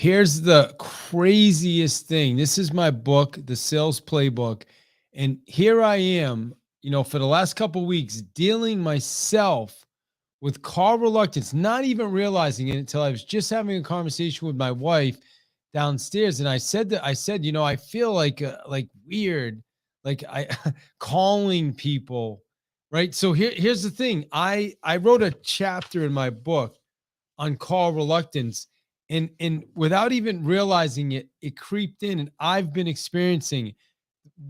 here's the craziest thing. This is my book, The Sales Playbook. And here I am, for the last couple of weeks dealing myself with car reluctance, not even realizing it until I was just having a conversation with my wife downstairs. And I said, I feel like weird, like I calling people, right? So here's the thing. I wrote a chapter in my book on call reluctance, and without even realizing it, it creeped in, and I've been experiencing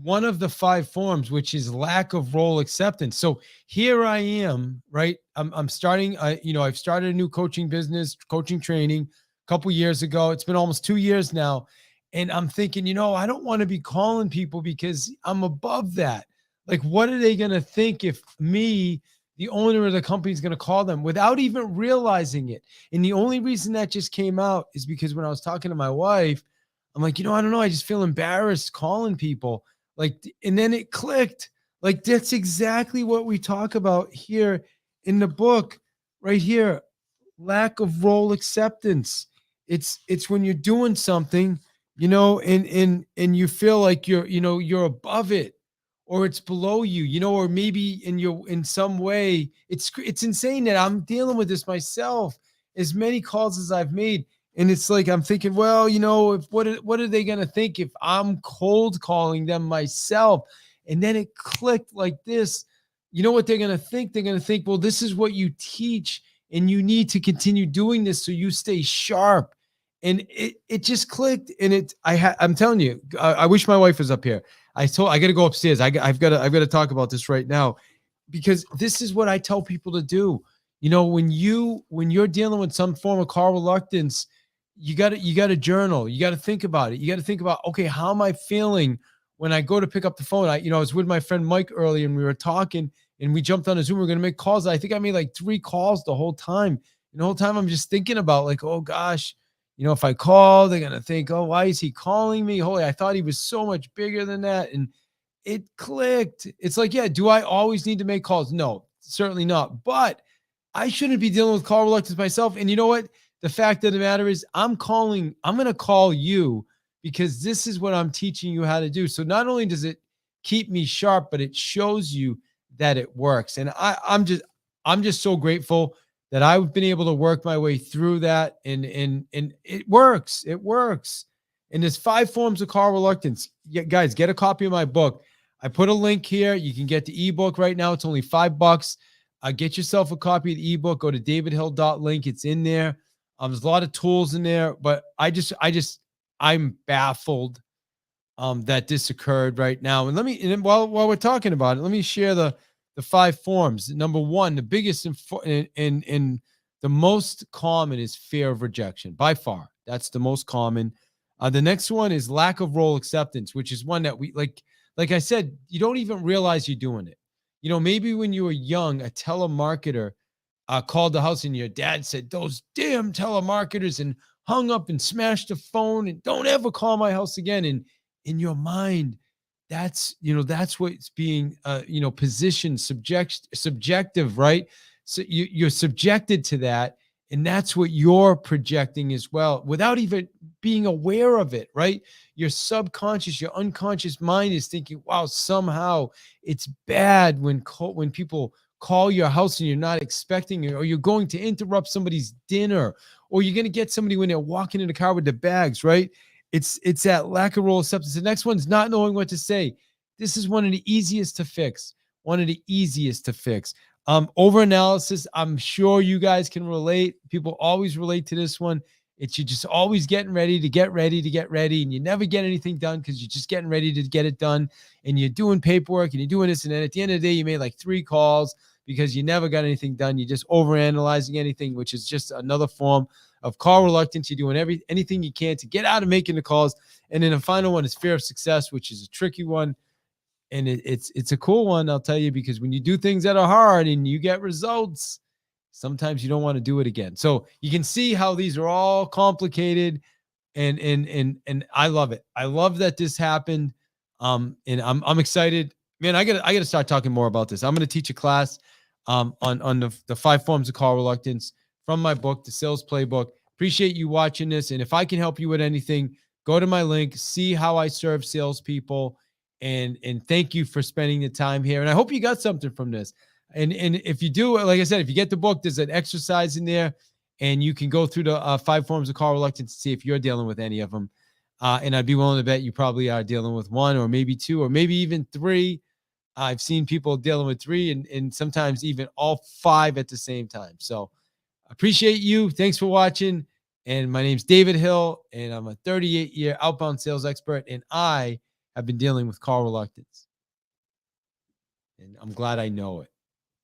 one of the five forms, which is lack of role acceptance. So here I am, right? I'm starting, I've started a new coaching business, coaching training a couple years ago. It's been almost 2 years now. And I'm thinking, I don't want to be calling people because I'm above that. Like, what are they going to think if me, the owner of the company, is going to call them without even realizing it? And the only reason that just came out is because when I was talking to my wife, I'm like, I don't know. I just feel embarrassed calling people. Like, and then it clicked. Like, that's exactly what we talk about here in the book, right here. Lack of role acceptance. It's when you're doing something, and you feel like you're above it, or it's below you, or maybe in some way. It's insane that I'm dealing with this myself. As many calls as I've made, and it's like I'm thinking, well, what are they gonna think if I'm cold calling them myself? And then it clicked like this. You know what they're gonna think? They're gonna think, well, this is what you teach, and you need to continue doing this so you stay sharp. And it just clicked, and I'm telling you, I wish my wife was up here. I got to go upstairs. I've got to talk about this right now, because this is what I tell people to do. When you're dealing with some form of car reluctance, you got to journal. You got to think about it. You got to think about, okay, how am I feeling when I go to pick up the phone? I was with my friend Mike earlier, and we were talking, and we jumped on a Zoom. We are going to make calls. I think I made like 3 calls the whole time. And the whole time I'm just thinking about, like, oh gosh, if I call, they're going to think, oh, why is he calling me? Holy, I thought he was so much bigger than that. And it clicked. It's like, yeah, do I always need to make calls? No, certainly not. But I shouldn't be dealing with call reluctance myself. And you know what? The fact of the matter is, I'm going to call you because this is what I'm teaching you how to do. So not only does it keep me sharp, but it shows you that it works. And I'm just so grateful that I've been able to work my way through that. And it works. It works. And there's 5 forms of call reluctance. Yeah, guys, get a copy of my book. I put a link here. You can get the ebook right now. It's only $5. Get yourself a copy of the ebook. Go to davidhill.link. It's in there. There's a lot of tools in there, but I'm baffled that this occurred right now. And while we're talking about it, let me share the 5 forms. Number 1, the biggest and the most common is fear of rejection. By far, that's the most common. The next one is lack of role acceptance, which is one that we like I said, you don't even realize you're doing it. Maybe when you were young, a telemarketer called the house and your dad said, those damn telemarketers, and hung up and smashed the phone, and don't ever call my house again. And in your mind, that's what's being, positioned, subjective, right? So you're subjected to that. And that's what you're projecting as well, without even being aware of it, right? Your subconscious, your unconscious mind is thinking, wow, somehow it's bad when people call your house and you're not expecting it, or you're going to interrupt somebody's dinner, or you're going to get somebody when they're walking in the car with the bags, right? It's that lack of role acceptance. The next one's not knowing what to say. This is one of the easiest to fix. Overanalysis. I'm sure you guys can relate. People always relate to this one. It's you're just always getting ready to get ready, and you never get anything done because you're just getting ready to get it done, and you're doing paperwork and you're doing this, and then at the end of the day, you made like 3 calls because you never got anything done. You're just overanalyzing anything, which is just another form of call reluctance. You're doing anything you can to get out of making the calls. And then the final one is fear of success, which is a tricky one. And it's a cool one, I'll tell you, because when you do things that are hard and you get results, sometimes you don't want to do it again. So you can see how these are all complicated, and I love it. I love that this happened. And I'm excited, man. I gotta start talking more about this. I'm going to teach a class on the 5 forms of call reluctance from my book, The Sales Playbook. Appreciate you watching this. And if I can help you with anything, go to my link, see how I serve salespeople, and thank you for spending the time here. And I hope you got something from this. And if you do, like I said, if you get the book, there's an exercise in there, and you can go through the 5 forms of call reluctance to see if you're dealing with any of them. And I'd be willing to bet you probably are dealing with 1 or maybe 2 or maybe even 3. I've seen people dealing with 3 and sometimes even all 5 at the same time. So appreciate you. Thanks for watching. And my name's David Hill, and I'm a 38-year outbound sales expert, and I have been dealing with call reluctance. And I'm glad I know it.